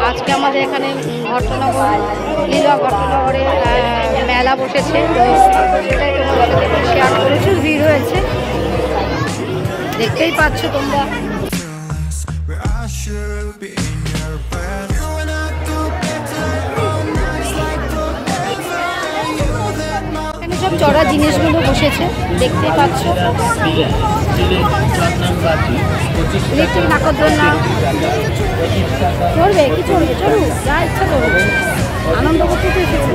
আজকে আমাদের এখানে ঘটনাগর লীলা ঘটনাগরে মেলা বসেছে, তো সেটাই তোমাদের সাথে শেয়ার করে। প্রচুর ভিড় হয়েছে, দেখতেই পাচ্ছ তোমরা। এখানে সব চড়া জিনিসগুলো বসেছে, দেখতেই পাচ্ছ। ইলেকট্রিক নাকরদোলনা চড়বে, কি চড়বে, চড়ুক, যা ইচ্ছা করবে, আনন্দ করতে তো এসেছে।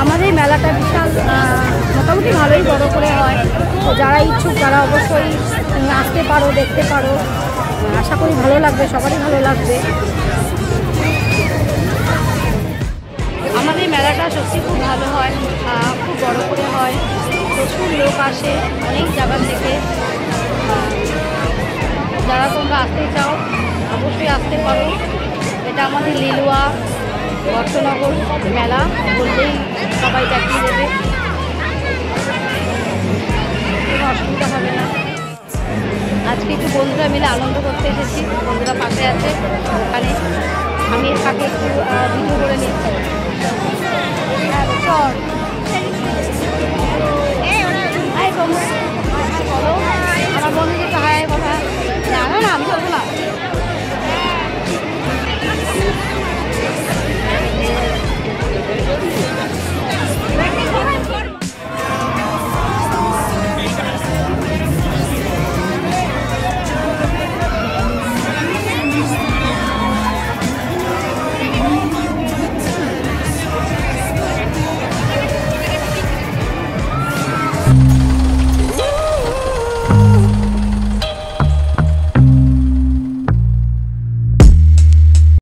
আমাদের মেলাটা বিশাল মোটামুটি ভালোই বড় করে হয়, তো যারা ইচ্ছুক তারা অবশ্যই আসতে পারো, দেখতে পারো। আশা করি ভালো লাগবে, সবারই ভালো লাগবে। আমাদের মেলাটা সত্যি খুব ভালো হয়, খুব বড় করে হয়, প্রচুর লোক আসে অনেক জায়গা থেকে। যারা তোমরা আসতে চাও অবশ্যই আসতে পারো। এটা আমাদের লিলুয়া ঘটনাগর মেলা বললেই সবাই দেখিয়ে দেবে, কোনো অসুবিধা হবে না। আজকে একটু বন্ধুরা মিলে আনন্দ করতে এসেছি, বন্ধুরা পাশে আছে ওখানে, আমি এর ফাঁকে একটু ভিডিও করে নিচ্ছি।